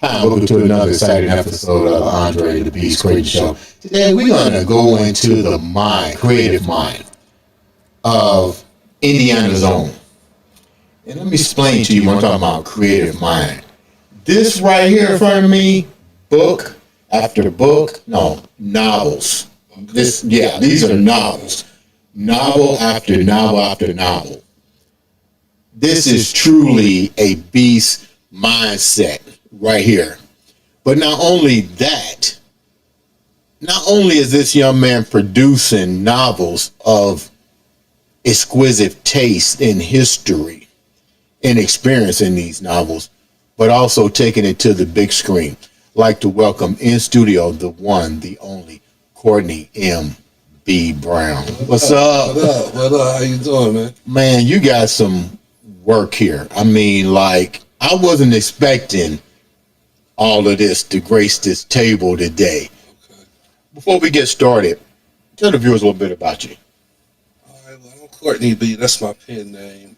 Welcome to another exciting episode of Andre The Beast Crayton Show. Today we're going to go into the creative mind of Indiana's own. And let me explain to you when I'm talking about creative mind. This right here in front of me, book after book, novels. These are novels. Novel after novel after novel. This is truly a beast mindset right here. But not only that, not only is this young man producing novels of exquisite taste in history and experience in these novels, but also taking it to the big screen. I'd like to welcome in studio the one, the only, Courtney M.B. Brownn. What's up? What up? How you doing, man? Man, you got some work here. I mean, like, I wasn't expecting all of this to grace this table today. Okay. Before we get started, tell the viewers a little bit about you. All right, well, I'm Courtney B. That's my pen name.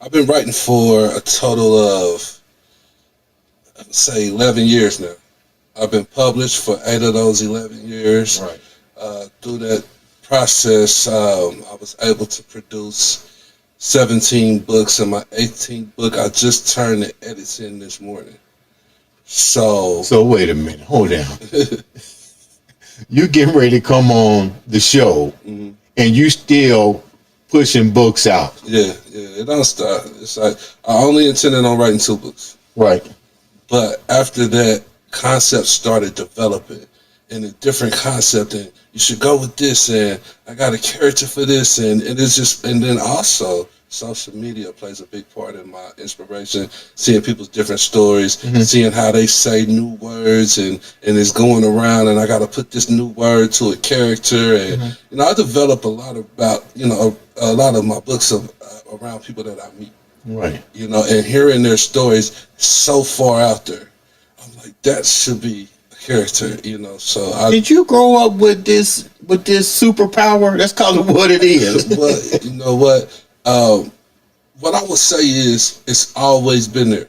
I've been writing for a total of, say, 11 years now. I've been published for 8 of those 11 years. Right. Through that process, I was able to produce 17 books, and my 18th book, I just turned the edits in this morning. So wait a minute, hold down. You getting ready to come on the show, and you still pushing books out. Yeah, it don't stop. It's like I only intended on writing 2 books. Right. But after that, concept started developing, and a different concept, and you should go with this, and I got a character for this, and it's just, and then also social media plays a big part in my inspiration, seeing people's different stories, seeing how they say new words, and it's going around, and I got to put this new word to a character, and I develop a lot about, a lot of my books around people that I meet. Right. And hearing their stories so far out there, I'm like, that should be a character, so Did you grow up with this superpower? Let's call it what it is. But you know what? What I would say is it's always been there.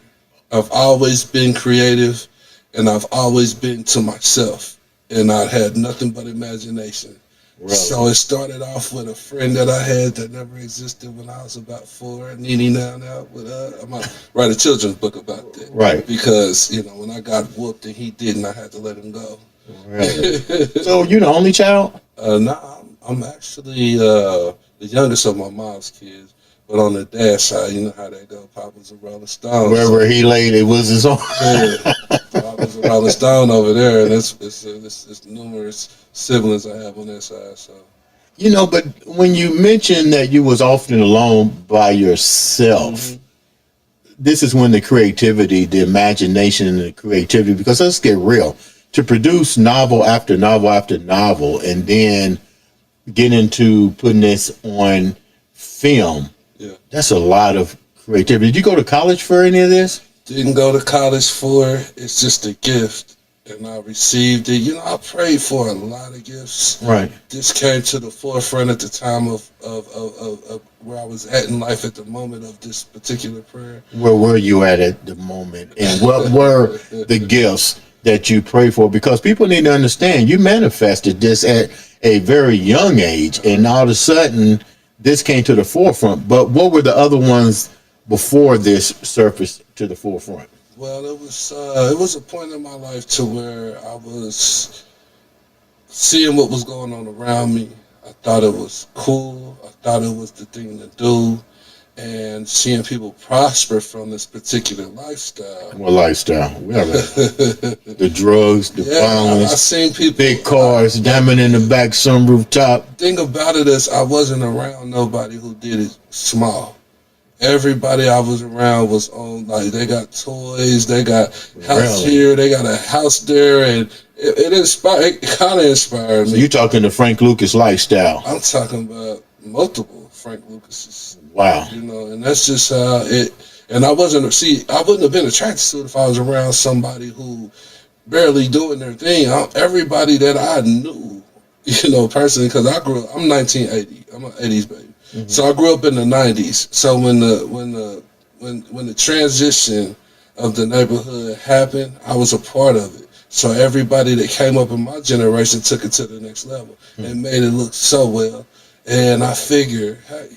I've always been creative, and I've always been to myself, and I had nothing but imagination. Really? So it started off with a friend that I had that never existed when I was about 4. Nene now with I might write a children's book about that. Right. Because when I got whooped and he didn't, I had to let him go. Really? So you the only child? Nah, I'm actually the youngest of my mom's kids. But on the dad's side, you know how that go. Papa's a Rolling Stone. Wherever he laid, it was his own. Yeah, Papa's a Rolling Stone over there, and it's numerous siblings I have on that side. So, but when you mentioned that you was often alone by yourself, this is when the creativity, the imagination, and the creativity. Because let's get real, to produce novel after novel after novel, and then get into putting this on film. yeah, That's a lot of creativity. Did you go to college for any of this? didn't go to college for it. It's just a gift, and I received it. I prayed for a lot of gifts. Right. This came to the forefront at the time of where I was at in life at the moment of this particular prayer. Where were you at the moment? And what were the gifts that you prayed for? Because people need to understand you manifested this at a very young age, and all of a sudden this came to the forefront. But what were the other ones before this surfaced to the forefront? Well, it was a point in my life to where I was seeing what was going on around me. I thought it was cool. I thought it was the thing to do. And seeing people prosper from this particular lifestyle. What lifestyle? The drugs, the violence, I seen people, big cars, diamond in the back, sunroof top. Thing about it is I wasn't around nobody who did it small. Everybody I was around was on, like, they got toys, they got house here, they got a house there, and it kind of inspired me. So you talking the Frank Lucas lifestyle? I'm talking about, multiple Frank Lucases. Wow. You know, and that's just how it. And I wouldn't have been attracted to it if I was around somebody who barely doing their thing. Everybody that I knew, you know, personally, because I'm 1980. I'm an 80s baby. Mm-hmm. So I grew up in the 90s. So when the transition of the neighborhood happened, I was a part of it. So everybody that came up in my generation took it to the next level and made it look so well. And I figured, hey,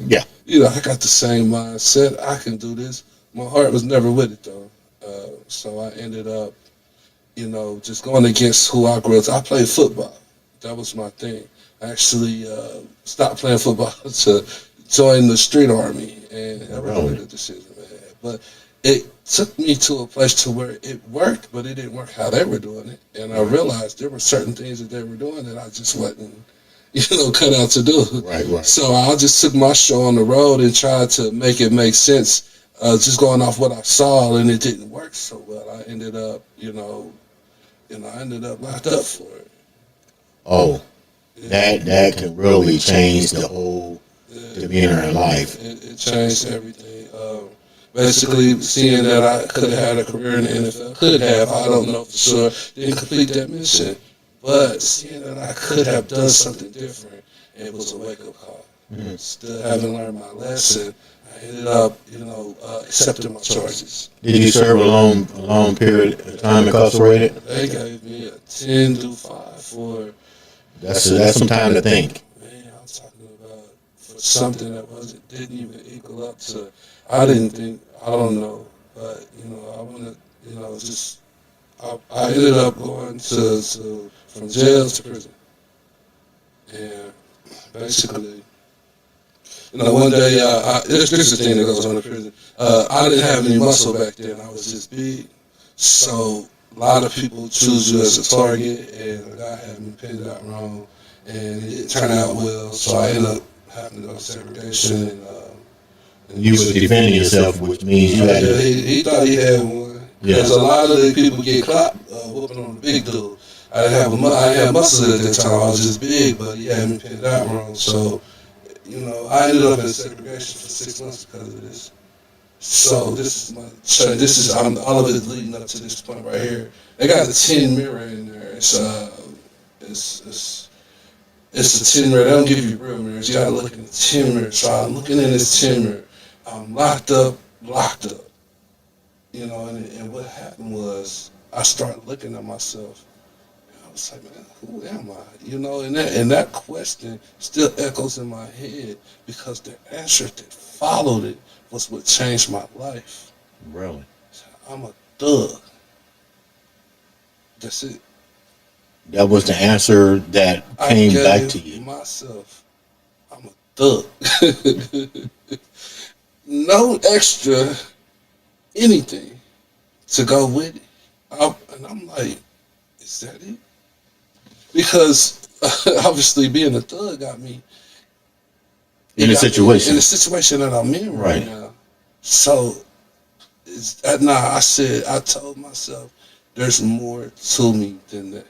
yeah, you know, I got the same mindset. I can do this. My heart was never with it though. So I ended up, you know, just going against who I grew up. I played football. That was my thing. I actually stopped playing football to join the street army, and that was a really good decision, man. But it took me to a place to where it worked, but it didn't work how they were doing it. And I realized there were certain things that they were doing that I just wasn't, you know, cut out to do. Right. So I just took my show on the road and tried to make it make sense, just going off what I saw, and it didn't work so well. I ended up, I ended up locked up for it. Oh, yeah. That can really change the whole demeanor in life. It changed everything. Basically, seeing that I could have had a career in the NFL, I don't know for sure, didn't complete that mission. But seeing that I could have done something different, it was a wake-up call. Mm-hmm. Still haven't learned my lesson. I ended up, accepting my charges. Did you serve a long period of time incarcerated? They gave me a 10 to 5 for. That's some time to think. Man, I'm talking about for something that didn't even equal up to. I don't know, but I want to, just. I ended up going from jail to prison, and basically, one day, this is the thing that goes on in prison. I didn't have any muscle back then. I was just big, so a lot of people choose you as a target, and a guy had me pinned out wrong, and it didn't turn out well. So I ended up having to go to segregation, and you were defending yourself, which means you had to. He thought he had one. Because a lot of the people get clocked whooping on the big dude. I didn't have muscle at that time. I was just big, but he had me pinned out wrong. So, I ended up in segregation for 6 months because of this. So this is all of it leading up to this point right here. They got the 10 mirror in there. It's a 10 mirror. They don't give you real mirrors. You gotta look in the 10 mirror. So I'm looking in this 10 mirror. I'm locked up. And what happened was I started looking at myself. And I was like, man, who am I? And that question still echoes in my head because the answer that followed it was what changed my life. Really? I'm a thug. That's it. That was the answer that came back to you. Myself, I'm a thug. No extra anything to go with it. And I'm like, is that it? Because obviously being a thug got me in a situation. In the situation that I'm in right now. So I told myself there's more to me than that.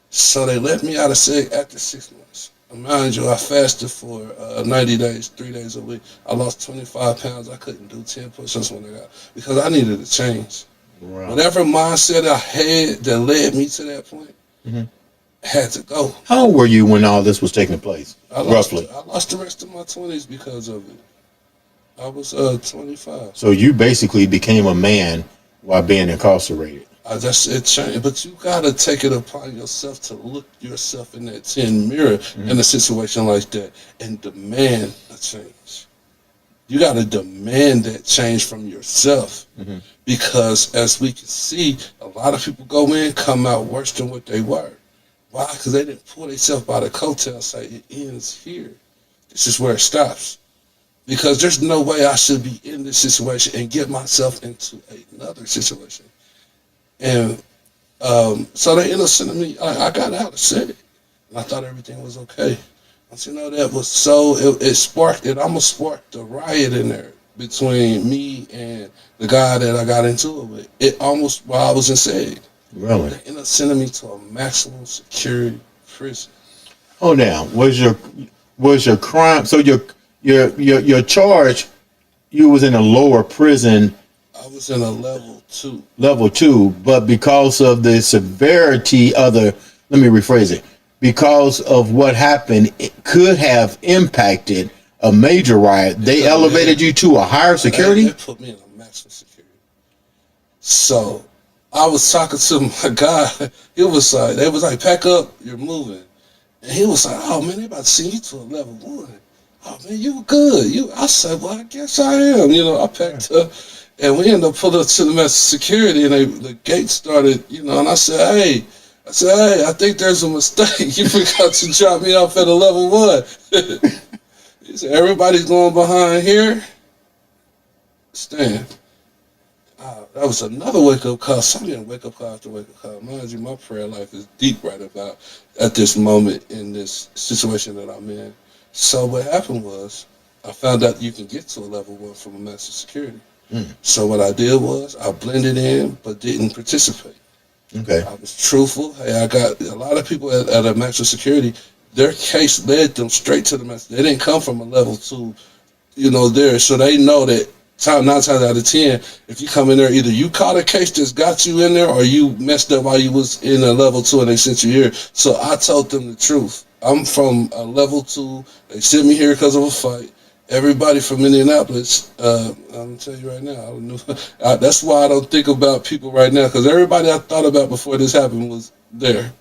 So they let me out of SEG after 6 months. Mind you, I fasted for 90 days, 3 days a week. I lost 25 pounds. I couldn't do 10 push-ups when I got, because I needed a change. Wow. Whatever mindset I had that led me to that point had to go. How old were you when all this was taking place, roughly? I lost the rest of my 20s because of it. I was 25. So you basically became a man while being incarcerated. It changed, but you gotta take it upon yourself to look yourself in that 10 mirror in a situation like that and demand a change. You gotta demand that change from yourself because, as we can see, a lot of people go in, come out worse than what they were. Why? Because they didn't pull themselves by the coattail, say it ends here. This is where it stops. Because there's no way I should be in this situation and get myself into another situation. And so they ended up sending me. I got out of SEG, and I thought everything was okay. But that was so. It almost sparked a riot in there between me and the guy that I got into it with. It almost, while I was in SEG. Really? They ended up sending me to a maximum security prison. Oh, now, was your crime? So your charge, you was in a lower prison, I was in a level 2. level 2, but because of the severity of the, let me rephrase it, because of what happened, it could have impacted a major riot. They elevated you to a higher security. They put me in a maximum security. So I was talking to my guy. He was like, they was like, pack up, you're moving. And he was like, oh man, they about to send you to a level 1. Oh man, you good. I said, well, I guess I am. I packed up, and we ended up pulling up to the maximum security, and the gate started, and I said, hey, I think there's a mistake. You forgot to drop me off at a level 1. He said, everybody's going behind here. Stand. That was another wake-up call. So I'm getting wake-up call after wake-up call. Mind you, my prayer life is deep right about at this moment in this situation that I'm in. So what happened was I found out you can get to a level 1 from a master security. So what I did was I blended in but didn't participate. Okay. I was truthful. Hey, I got a lot of people at a master security, their case led them straight to the master. They didn't come from a level 2, there. So they know that 9 times out of 10, if you come in there, either you caught a case that's got you in there or you messed up while you was in a level 2 and they sent you here. So I told them the truth. I'm from a level 2. They sent me here because of a fight. Everybody from Indianapolis, I'm going to tell you right now, I don't know. That's why I don't think about people right now, because everybody I thought about before this happened was there.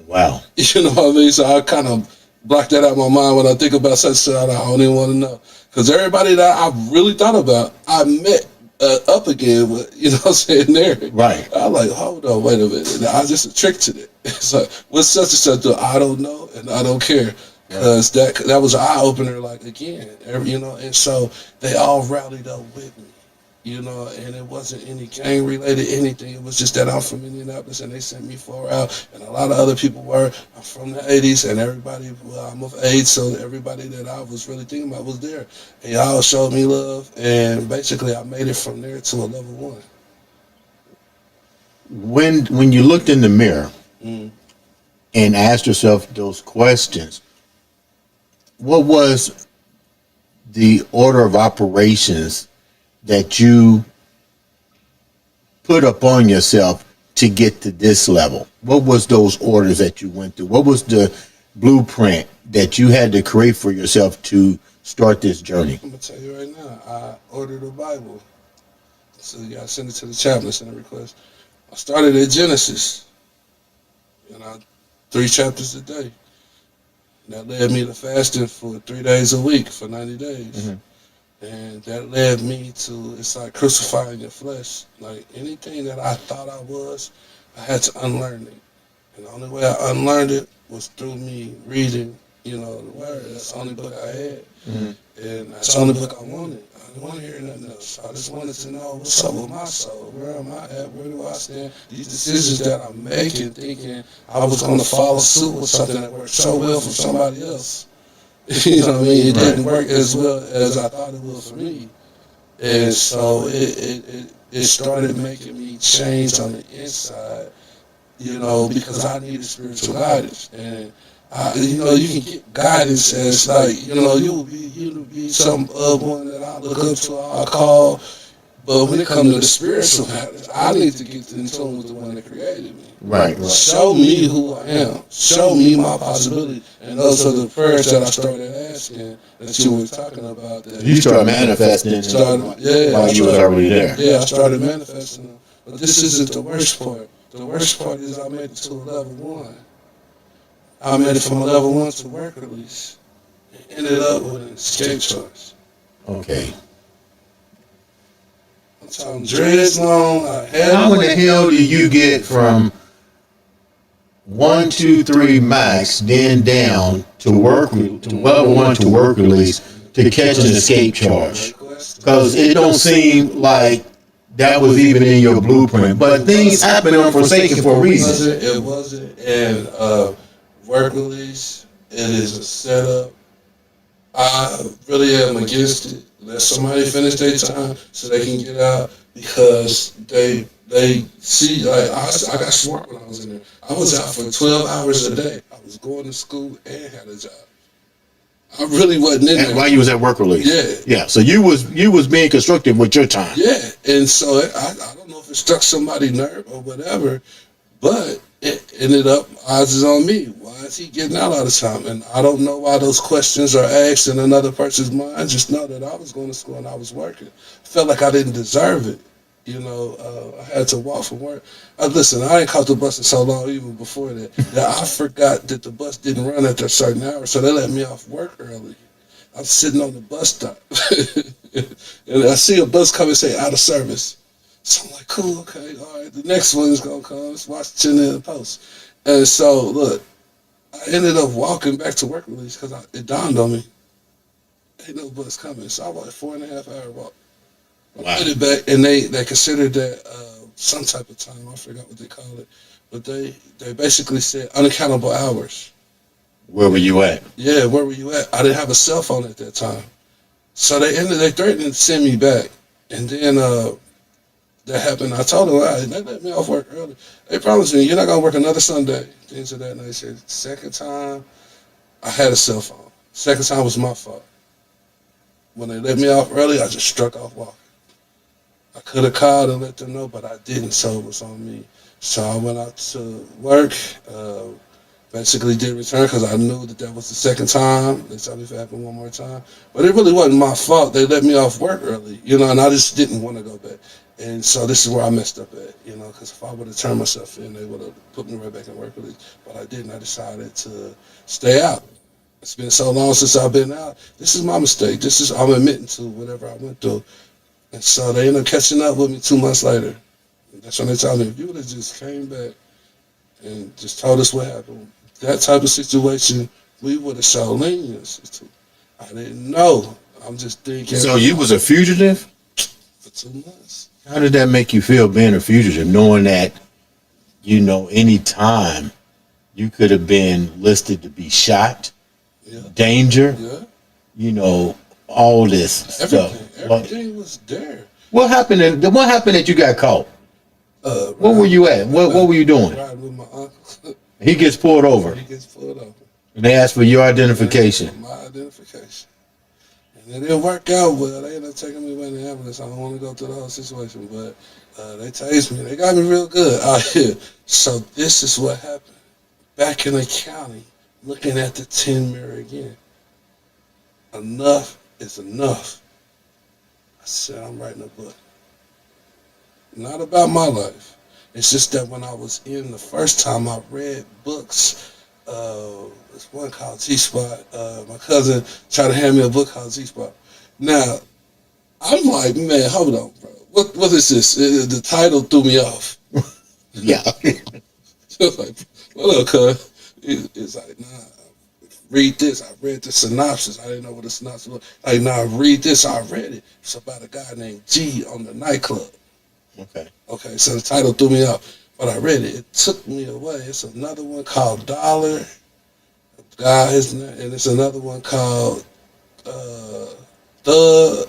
Wow. You know what I mean? So I kind of block that out of my mind when I think about such shit. I don't even want to know. Because everybody that I really thought about, I met up again with, what I'm saying, there. Right. I'm like, hold on, wait a minute. I just a trick to it. It's like, what's such and such do? I don't know, and I don't care. Because that was an eye-opener, like, again, and so they all rallied up with me. And it wasn't any gang-related anything. It was just that I'm from Indianapolis, and they sent me far out, and a lot of other people were. I'm from the 80s, and everybody, I'm of age, so everybody that I was really thinking about was there. And y'all showed me love, and basically I made it from there to a level 1. When you looked in the mirror and asked yourself those questions, what was the order of operations that you put upon yourself to get to this level? What was those orders that you went through? What was the blueprint that you had to create for yourself to start this journey? I'm going to tell you right now, I ordered a Bible. So you got to send it to the chaplain, send a request. I started at Genesis, 3 chapters a day. That led me to fasting for 3 days a week for 90 days. And that led me to, it's like crucifying your flesh. Like anything that I thought I was, I had to unlearn it. And the only way I unlearned it was through me reading, the Word. That's the only book I had. And that's the only book I wanted. I didn't want to hear nothing else. I just wanted to know what's up with my soul. Where am I at? Where do I stand? These decisions that I'm making, thinking I was going to follow suit with something that worked so well for somebody else. You know what I mean? It didn't work as well as I thought it would for me. And so it started making me change on the inside, because I needed spiritual guidance. And you can get guidance as like, you'll be some one that I look up to, I call. But when it comes to the spiritual matters, I need to get in tune with the one that created me. Right. Show me who I am. Show me my possibility. And those are the prayers that I started asking that you were talking about. That you started manifesting while you was already there. Yeah, I started manifesting them. But this isn't the worst part. The worst part is I made it to a level 1. I made it from a level 1 to work release. And ended up with an escape charge. Okay. I'm dreads long. How in the hell do you get from 1, 2, 3 max, then down to level 1 to work release to catch an escape charge? Because it don't seem like that was even in your blueprint. But things happen unforsaken for a reason. It wasn't. And work release, it is a setup. I really am against it. Let somebody finish their time so they can get out, because they see, like, I got smart when I was in there. I was out for 12 hours a day. I was going to school and had a job. I really wasn't in there. While you was at work release. Yeah. So you was being constructive with your time. Yeah, and so I don't know if it struck somebody's nerve or whatever, but it ended up odds is on me. Why is he getting out all the time? And I don't know why those questions are asked in another person's mind. I just know that I was going to school and I was working. Felt like I didn't deserve it. You know, I had to walk from work. Listen, I ain't caught the bus in so long even before that I forgot that the bus didn't run at a certain hour, so they let me off work early. I'm sitting on the bus stop, and I see a bus come and say out of service. So I'm like, cool, okay, all right. The next one is gonna come. Let's watch the in the post. And so look, I ended up walking back to work release because it dawned on me, ain't no bus coming. So I was like 4.5 hour walk. Wow. I put it back, and they considered that some type of time. I forgot what they called it, but they basically said unaccountable hours. Where were you at? Yeah, where were you at? I didn't have a cell phone at that time, so they threatened to send me back, and then that happened. I told them, they let me off work early. They promised me you're not gonna work another Sunday. Things of that nature. Second time, I had a cell phone. Second time was my fault. When they let me off early, I just struck off walking. I could have called and let them know, but I didn't, so it was on me. So I went out to work, basically did return because I knew that was the second time. They told me if it happened one more time. But it really wasn't my fault. They let me off work early, you know, and I just didn't want to go back. And so this is where I messed up at, you know, because if I would have turned myself in, they would have put me right back in work release. But I didn't. I decided to stay out. It's been so long since I've been out. This is my mistake. I'm admitting to whatever I went through. And so they ended up catching up with me 2 months later. And that's when they told me, if you would have just came back and just told us what happened, that type of situation, we would have shown leniency to. I didn't know. I'm just thinking. So you was a fugitive? For 2 months. How did that make you feel being a fugitive, knowing that, you know, any time you could have been listed to be shot, danger, you know, all this stuff? Everything was there. What happened that you got caught? Where were you at? What were you doing? Riding with my uncle. He gets pulled over. He gets pulled over. And they asked for your identification. My identification. And it didn't work out well. They ended up taking me away in the ambulance. I don't want to go through the whole situation, but they tased me. They got me real good out here. So this is what happened. Back in the county, looking at the 10 mirror again. Enough is enough. I said, I'm writing a book. Not about my life. It's just that when I was in the first time, I read books. There's one called G-Spot. My cousin tried to hand me a book called G-Spot. Now, I'm like, man, hold on, bro. What is this? The title threw me off. Yeah. So like, what up, cuz? It's like, nah, read this. I read the synopsis. I didn't know what the synopsis was. Like, nah, read this. I read it. It's about a guy named G on the nightclub. Okay, so the title threw me off. But I read it. It took me away. It's another one called Dollar. Guy, his name, and it's another one called Thug.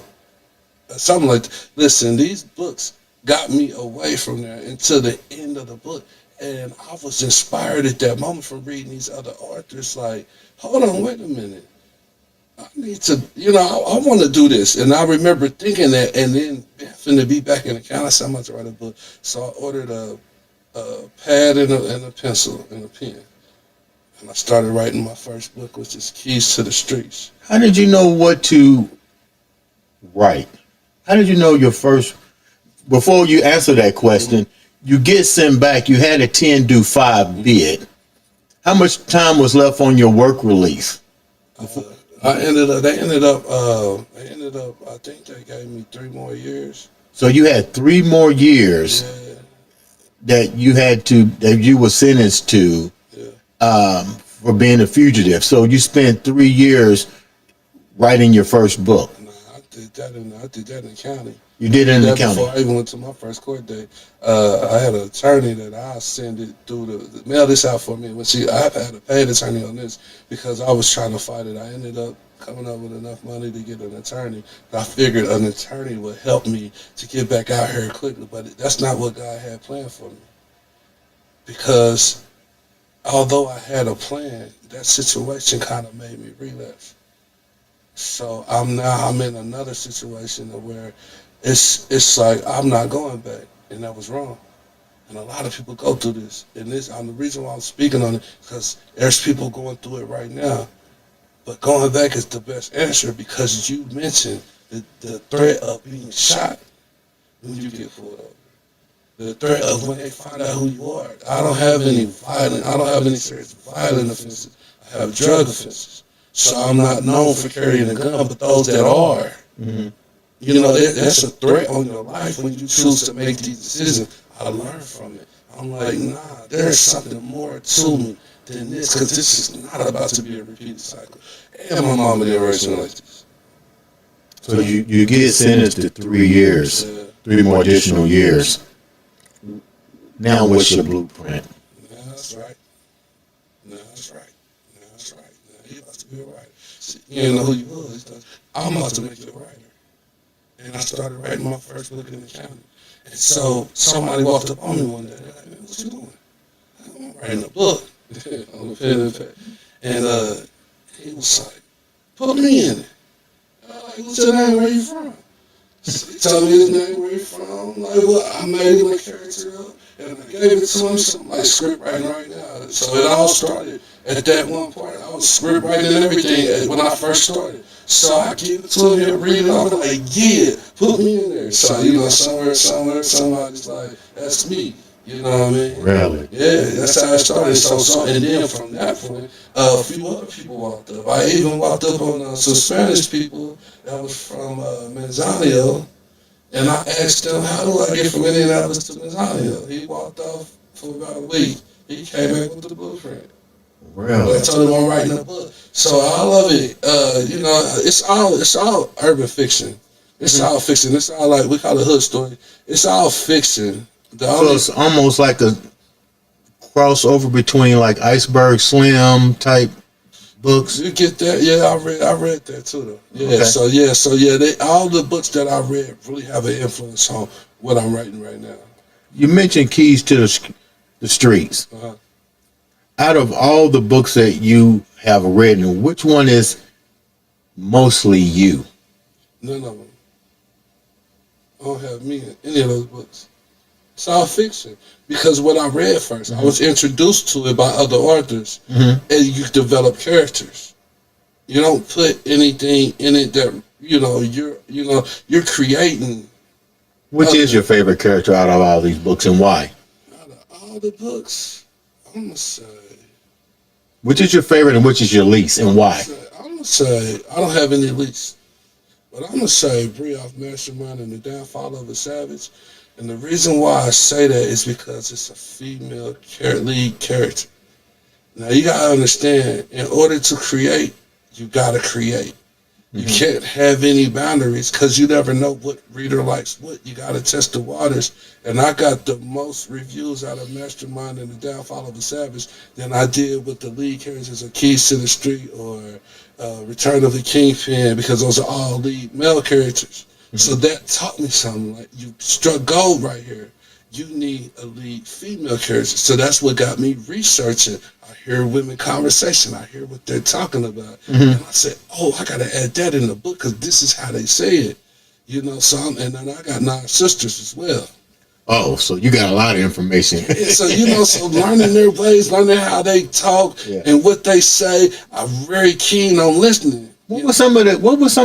Something like that. Listen, these books got me away from there until the end of the book. And I was inspired at that moment from reading these other authors. Like, hold on, wait a minute. I need to, you know, I want to do this. And I remember thinking that, and then having to be back in the county. I said, I'm about to write a book. So I ordered a pad and a pencil and a pen. And I started writing my first book, which is Keys to the Streets. How did you know what to write? How did you know your first, before you answer that question, you get sent back, you had a 10-5 bid. How much time was left on your work release? They ended up, I think they gave me 3 more years. So you had 3 more years that you were sentenced to for being a fugitive. So you spent 3 years writing your first book. Nah, I did that in the county. You did it in the county? Before I even went to my first court date. I had an attorney that I send it through the mail this out for me. I had a paid attorney on this because I was trying to fight it. I ended up coming up with enough money to get an attorney. I figured an attorney would help me to get back out here quickly, but that's not what God had planned for me. Because although I had a plan, that situation kind of made me relapse. So I'm in another situation where it's like I'm not going back, and that was wrong. And a lot of people go through this, and the reason why I'm speaking on it because there's people going through it right now. But going back is the best answer because you mentioned the threat of being shot when you get pulled over. The threat of when they find out who you are. I don't have any serious violent offenses. I have drug offenses. So I'm not known for carrying a gun, but those that are, you know, that's a threat on your life when you choose to make these decisions. I learn from it. I'm like, nah, there's something more to me than this, because this is not about to be a repeated cycle. And my mama didn't raise me like this. So you get sentenced to 3 years, 3 more additional years. Now what's your blueprint? Nah, that's right. Nah, that's right. Nah, that's right. Nah, you about to be a writer. See, you didn't know who you was. I'm about to make you a writer. And I started writing my first book in the county. And so somebody walked up on me one day. They're like, man, what you doing? I'm writing a book on the pen and pad. And he was like, put me in it. Like, what's your name? Where you from? He told me his name, where he from. I'm like, well, I made him a character up, and I gave it to him, something like script writing right now. So it all started at that one part. I was script writing and everything when I first started. So I give it to him, he'll read it, I'm like, yeah, put me in there. So, you know, somebody's like, that's me. You know what I mean? Really? Yeah, that's how it started. So, and then from that point, a few other people walked up. I even walked up on some Spanish people that was from Manzanillo, and I asked them, how do I get from Indianapolis to Manzanillo? He walked off for about a week. He came back with the blueprint. Really? I told him I'm writing a book. So all of it, you know, it's all urban fiction. It's all fiction. It's all like, we call it hood story. It's all fiction. So it's almost like a crossover between like Iceberg Slim type books. You get that? Yeah, I read that too though. Yeah, Okay. so all the books that I read really have an influence on what I'm writing right now. You mentioned Keys to the Streets. Uh-huh. Out of all the books that you have written, which one is mostly you? None of them. I don't have me in any of those books. It's all fiction. Because what I read first, I was introduced to it by other authors, and you develop characters. You don't put anything in it that you're creating. Which is your favorite character out of all these books, and why? Out of all the books, I'm gonna say. Which is your favorite and which is your least, and why? I'm gonna say I don't have any least, but I'm gonna say Brioff Mastermind and the Downfall of a Savage. And the reason why I say that is because it's a female lead character. Now you gotta understand, in order to create, you gotta create. You can't have any boundaries because you never know what reader likes what. You gotta test the waters. And I got the most reviews out of Mastermind and the Downfall of a Savage than I did with the lead characters of Keys to the Street or Return of the Kingpin, because those are all lead male characters. So that taught me something. Like, you struck gold right here. You need a lead female character. So that's what got me researching. I hear women conversation. I hear what they're talking about. And I said, oh, I got to add that in the book because this is how they say it. You know, and then I got 9 sisters as well. Oh, so you got a lot of information. So, so learning their ways, learning how they talk and what they say, I'm very keen on listening. What were some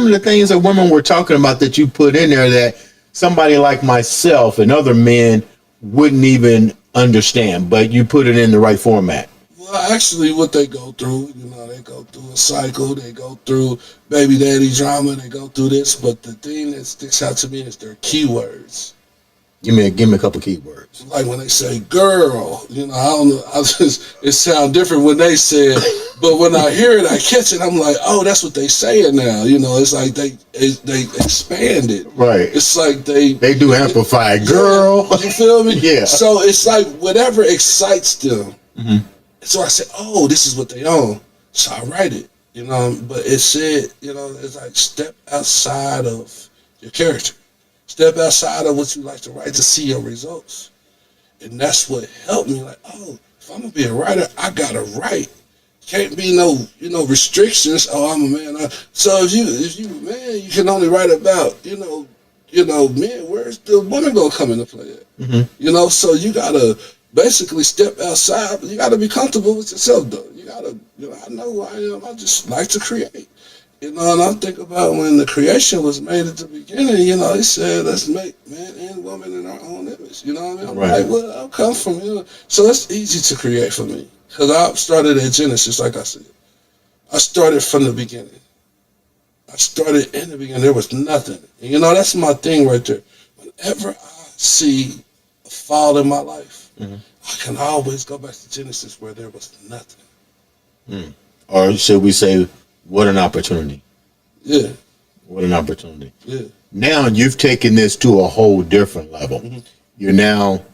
of the things that women were talking about that you put in there that somebody like myself and other men wouldn't even understand, but you put it in the right format? Well, actually, what they go through, they go through a cycle, they go through baby daddy drama, they go through this, but the thing that sticks out to me is their keywords. Give me a couple keywords. Like when they say girl, I don't know, it sounds different when they say it, but when I hear it, I catch it, I'm like, oh, that's what they saying now. It's like they expand it. Right. It's like they do amplify girl. You feel me? Yeah. So it's like whatever excites them. So I said, oh, this is what they own. So I write it, but it said, it's like step outside of your character. Step outside of what you like to write to see your results. And that's what helped me. Like, oh, if I'm going to be a writer, I got to write can't be no, restrictions. Oh, I'm a man. So if you man, you can only write about, men. Where's the woman gonna come into play at? Mm-hmm. So you gotta basically step outside, but you gotta be comfortable with yourself, though. You gotta, I know who I am. I just like to create. And I think about when the creation was made at the beginning, he said, let's make man and woman in our own image. You know what I mean? I'm Right. like, well, I'll come from here. So it's easy to create for me. Because I started at Genesis, like I said. I started from the beginning. I started in the beginning. There was nothing. And, that's my thing right there. Whenever I see a fall in my life, Mm-hmm. I can always go back to Genesis where there was nothing. Mm. Or should we say, what an opportunity. Yeah. What an opportunity. Yeah. Now you've taken this to a whole different level. Mm-hmm. You're now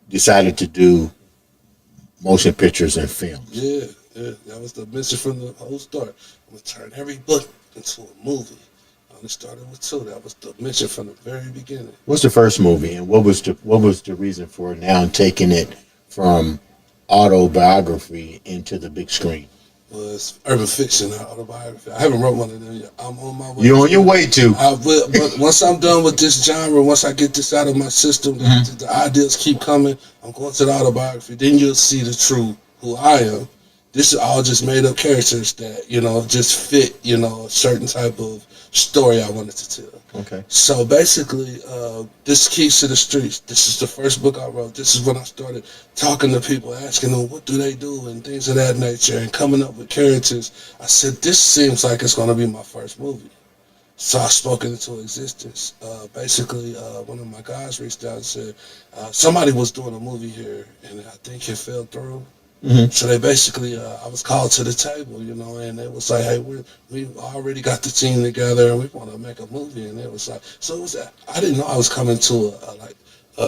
decided to do motion pictures and films. Yeah. That was the mission from the whole start. I'm going to turn every book into a movie. I only started with 2. That was the mission from the very beginning. What's the first movie, and what was the reason for now taking it from autobiography into the big screen? Was urban fiction, not autobiography. I haven't wrote one of them yet. I'm on my way. You're on your way to. I will, but once I'm done with this genre, once I get this out of my system, the ideas keep coming. I'm going to the autobiography. Then you'll see the true who I am. This is all just made up characters that just fit a certain type of story I wanted to tell. Okay. So basically, this Keys to the Streets. This is the first book I wrote. This is when I started talking to people, asking them what do they do and things of that nature, and coming up with characters. I said, this seems like it's going to be my first movie. So I spoke it into existence. Basically, one of my guys reached out and said, somebody was doing a movie here, and I think it fell through. Mm-hmm. So they basically, I was called to the table, and it was like, hey, we already got the team together and we want to make a movie. And it was like, so it was, I didn't know I was coming to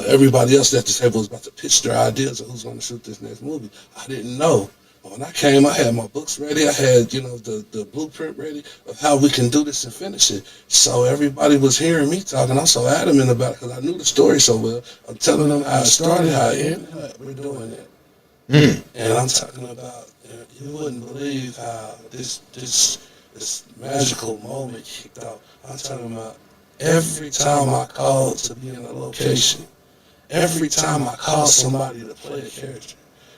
everybody else at the table was about to pitch their ideas of who's going to shoot this next movie. I didn't know. But when I came, I had my books ready. I had, the blueprint ready of how we can do this and finish it. So everybody was hearing me talking. I'm so adamant about it because I knew the story so well. I'm telling them how it started, how it ended. We're doing it. Mm. And I'm talking about, you wouldn't believe how this magical moment kicked off. I'm talking about every time I called to be in a location, every time I called somebody to play a character,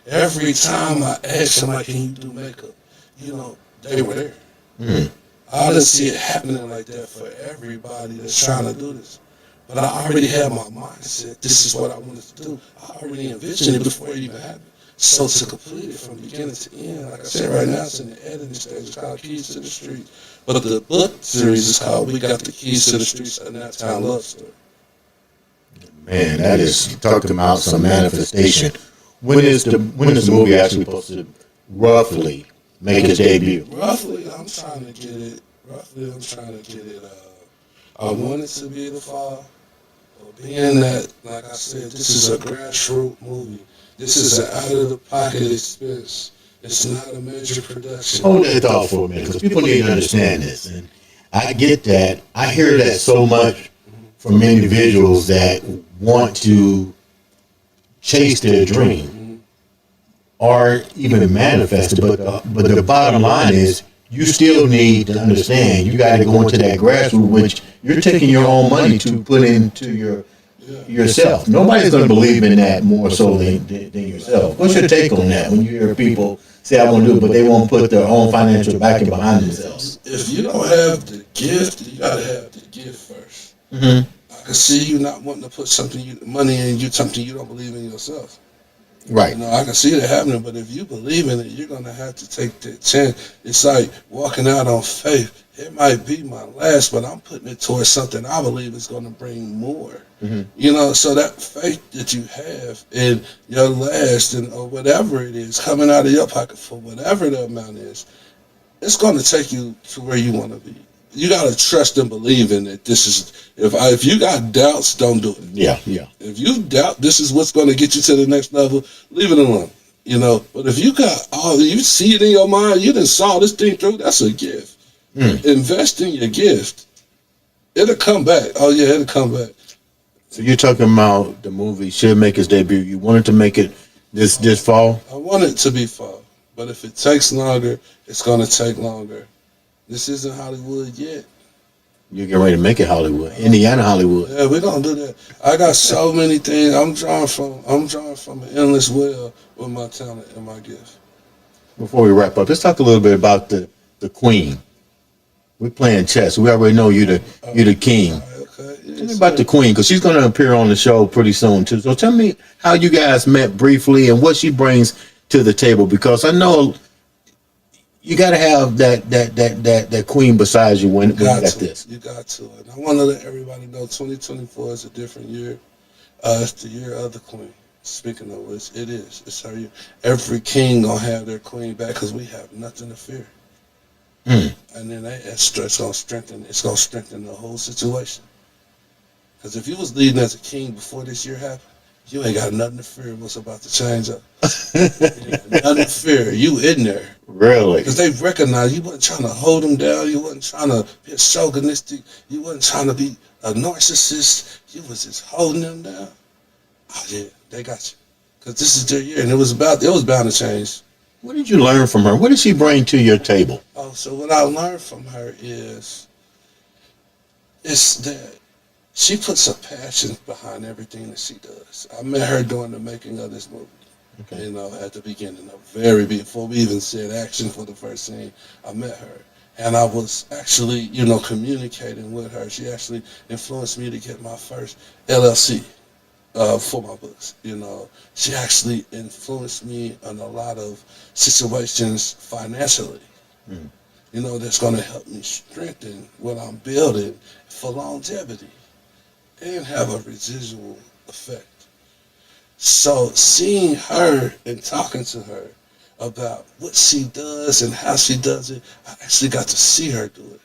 every time I asked somebody, can you do makeup, they were there. Mm. I didn't see it happening like that for everybody that's trying to do this. But I already had my mindset, this is what I wanted to do. I already envisioned it before it even happened. So to complete it from beginning to end, like I said, right now it's in the editing stage. It's called Keys to the Street. But the book series is called We Got the Keys to the Streets, a Naptown Love Story. Man, that is talking about some manifestation. When is the movie actually supposed to roughly make its debut? Roughly, I'm trying to get it. I want it to be the fall. But being that, like I said, this is a grassroots movie. This is an out-of-the-pocket expense. It's not a major production. Hold that thought for a minute, because people need to understand this. And I get that. I hear that so much from individuals that want to chase their dream or even manifest it. But the bottom line is, you still need to understand you got to go into that grassroots, which you're taking your own money to put into yourself. Nobody's going to believe in that more so than yourself. What's your take on that when you hear people say, I want to do it, but they won't put their own financial backing behind themselves? If you don't have the gift, you got to have the gift first. Mm-hmm. I can see you not wanting to put money in something you don't believe in yourself. Right. I can see that happening, but if you believe in it, you're going to have to take that chance. It's like walking out on faith. It might be my last, but I'm putting it towards something I believe is going to bring more. Mm-hmm. So that faith that you have in your last or whatever it is coming out of your pocket for whatever the amount is, it's going to take you to where you want to be. You got to trust and believe in it. This is, if you got doubts, don't do it. Yeah. If you doubt this is what's going to get you to the next level, leave it alone. But if you you see it in your mind, you done saw this thing through, that's a gift. Invest in your gift. It'll come back. Oh yeah, it'll come back. So you're talking about the movie should make its debut. You wanted to make it this fall? I want it to be fall. But if it takes longer, it's gonna take longer. This isn't Hollywood yet. You're getting ready to make it Hollywood, Indiana Hollywood. Yeah, we're gonna do that. I got so many things. I'm drawing from an endless well with my talent and my gift. Before we wrap up, let's talk a little bit about the Queen. We're playing chess. We already know you're the king. Okay. Yes, Tell me about the Queen, because she's going to appear on the show pretty soon too. So tell me how you guys met briefly and what she brings to the table, because I know you got to have that Queen beside you when you got this. You got to. And I want to let everybody know 2024 is a different year. It's the year of the Queen. Speaking of which, it is. It's her year. Every king gonna have their queen back because we have nothing to fear. And then it's gonna strengthen. It's gonna strengthen the whole situation. Because if you was leading as a king before this year happened, you ain't got nothing to fear what's about to change up. You ain't got nothing to fear. You in there. Really? Because they recognize you wasn't trying to hold them down. You wasn't trying to be a chauvinistic. You wasn't trying to be a narcissist. You was just holding them down. Oh yeah, they got you. Because this is their year, and it was bound to change. What did you learn from her? What did she bring to your table? Oh, so what I learned from her is that she puts a passion behind everything that she does. I met her during the making of this movie. Okay. You know, at the beginning, before we even said action for the first scene, I met her. And I was actually, communicating with her. She actually influenced me to get my first LLC for my books. She actually influenced me on a lot of situations financially. That's going to help me strengthen what I'm building for longevity and have a residual effect. So seeing her and talking to her about what she does and how she does it, I actually got to see her do it.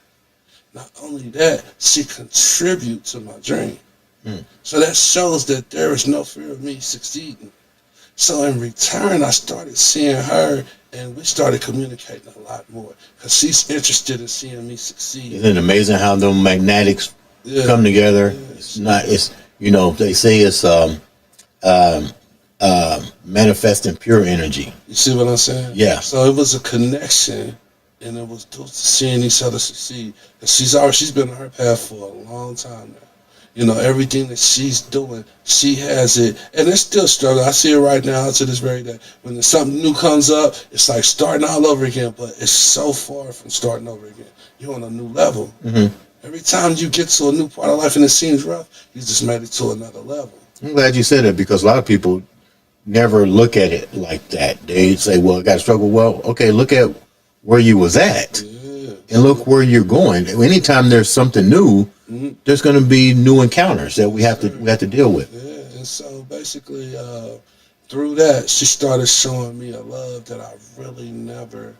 Not only that, she contributes to my dream. So that shows that there is no fear of me succeeding. So in return, I started seeing her, and we started communicating a lot more because she's interested in seeing me succeed. Isn't it amazing how the magnetics come together? Yeah. They say it's manifesting pure energy. You see what I'm saying? Yeah. So it was a connection, and it was seeing each other succeed. And she's been on her path for a long time now. Everything that she's doing, she has it, and it's still struggle. I see it right now to this very day. When something new comes up, it's like starting all over again, but it's so far from starting over again. You're on a new level. Every time you get to a new part of life and it seems rough, you just made it to another level. I'm glad you said that, because a lot of people never look at it like that. They say, well, I got to struggle. Well, okay, look at where you was at and look where you're going. Anytime there's something new, there's going to be new encounters that we have to deal with. Yeah, and so basically through that, she started showing me a love that I really never,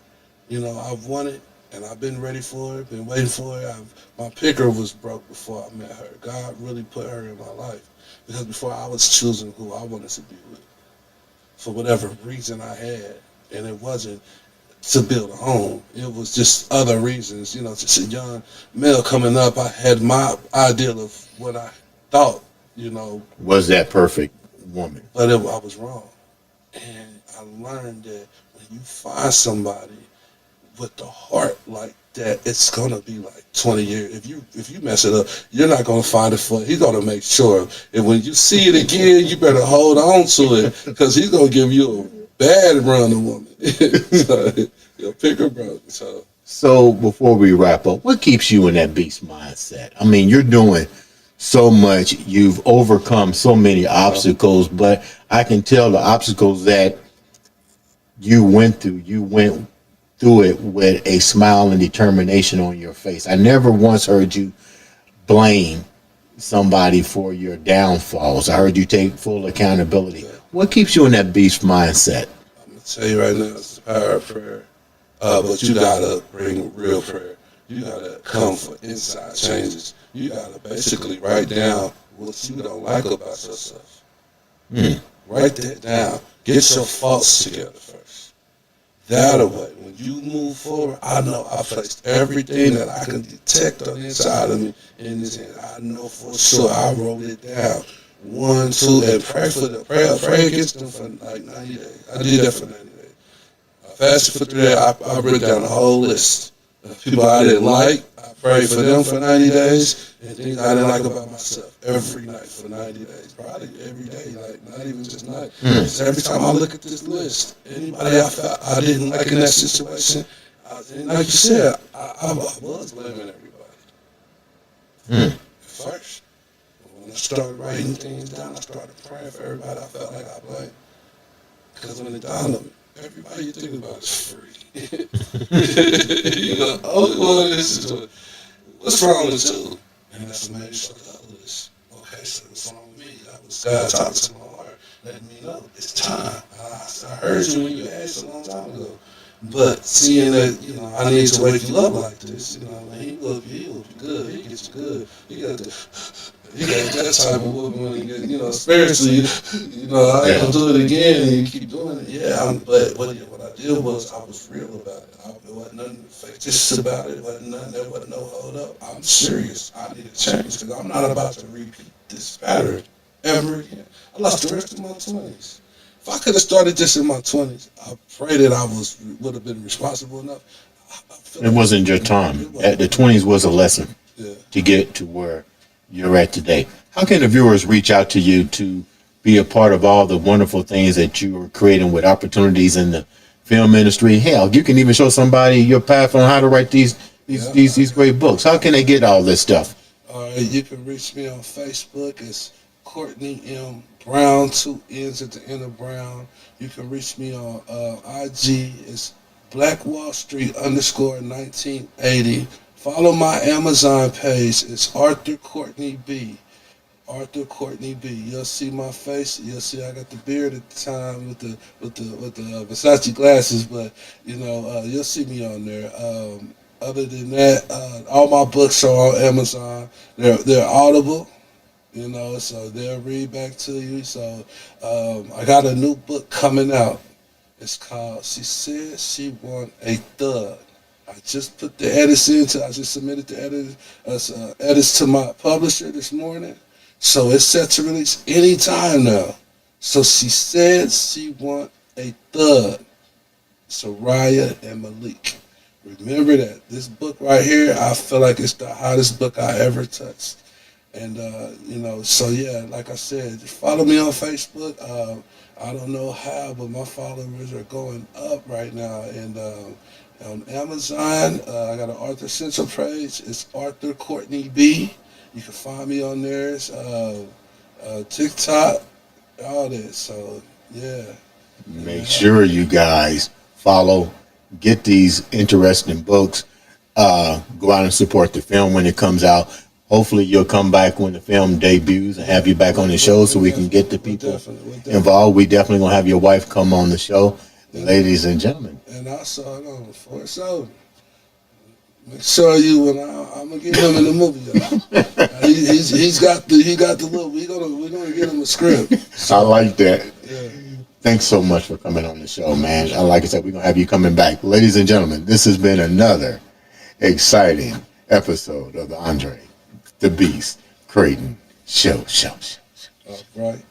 I've wanted, and I've been ready for it, been waiting for it. My picker was broke before I met her. God really put her in my life, because before I was choosing who I wanted to be with for whatever reason I had, and it wasn't to build a home. It was just other reasons, just a young male coming up. I had my ideal of what I thought, was that perfect woman. But I was wrong. And I learned that when you find somebody with the heart like that, it's gonna be like 20 years. If you mess it up, you're not gonna find it for. He's gonna make sure. And when you see it again, you better hold on to it, because he's gonna give you a bad run of woman. So you'll pick her brother. So before we wrap up, what keeps you in that beast mindset? I mean, you're doing so much. You've overcome so many obstacles, but I can tell the obstacles that you went through it with a smile and determination on your face. I never once heard you blame somebody for your downfalls. I heard you take full accountability. What keeps you in that beast mindset? I'm going to tell you right now, it's the power of prayer. But you got to bring real prayer. You got to come for inside changes. You got to basically write down what you don't like about yourself. Write that down. Get your faults together first. That way, when you move forward, I know I placed everything that I can detect on the inside of me in this hand. I know for sure I wrote it down. 1, 2, and pray against them for like 90 days. I did that for 90 days. fasted for 3 days. I wrote down a whole list of people I didn't like. I prayed for them for 90 days, and things I didn't like about myself every night for 90 days. Probably every day, like not even just night. So every time I look at this list, anybody I felt I didn't like in that situation, and like you said, I was blaming everybody. At first. When I started writing things down, I started praying for everybody I felt like I blamed. Because when it dawned on me, everybody you think about is free. You know, only one is what's wrong with you? And that's the main fuck up list. Okay, so what's wrong with me? That was God talking to my heart, letting me know it's time. I heard you when you asked a long time ago. But seeing that, you know, I need to wake you up like this, you know, when he will you good, he gets you good. He got that type of woman when he get, you know, spiritually, you know, I ain't gonna do it again and you keep doing it. Yeah, but what I did was I was real about it. There wasn't nothing fictitious about it. There wasn't no hold up. I'm serious. I need to change because I'm not about to repeat this pattern ever again. I lost the rest of my 20s. If I could have started this in my 20s, I pray that I would have been responsible enough. It wasn't your time. The 20s was a lesson to get to where you're at today. How can the viewers reach out to you to be a part of all the wonderful things that you are creating with opportunities in the film industry? Hell, you can even show somebody your path on how to write these great books. How can they get all this stuff? You can reach me on Facebook. It's Courtney M. Brownn, 2 N's at the end of Brownn. You can reach me on IG. It's Black Wall Street _1980. Follow my Amazon page. It's Arthur Courtney B. Arthur Courtney B. You'll see my face. You'll see I got the beard at the time with the Versace glasses, but you know you'll see me on there. Other than that, all my books are on Amazon. They're Audible. You know, so they'll read back to you. So I got a new book coming out. It's called She Said She Want a Thug. I just put the edits into. I just submitted the edits to my publisher this morning. So it's set to release any time now. So She Said She Want a Thug. Soraya and Malik. Remember that. This book right here, I feel like it's the hottest book I ever touched. And, you know, so yeah, like I said, just follow me on Facebook. I don't know how, but my followers are going up right now. And on Amazon, I got an Arthur Central page. It's Arthur Courtney B. You can find me on there. It's TikTok, all that. So, yeah. Make sure you guys follow, get these interesting books, go out and support the film when it comes out. Hopefully you'll come back when the film debuts and have you back on the show so we can get the people involved. We definitely going to have your wife come on the show, ladies and gentlemen. And also, for so make sure you when I'm gonna get him in the movie. He's got the look. We're gonna get him a script. I like that. Yeah. Thanks so much for coming on the show, man. Like I said, we're gonna have you coming back, ladies and gentlemen. This has been another exciting episode of the Andre The Beast Crayton Show. All right.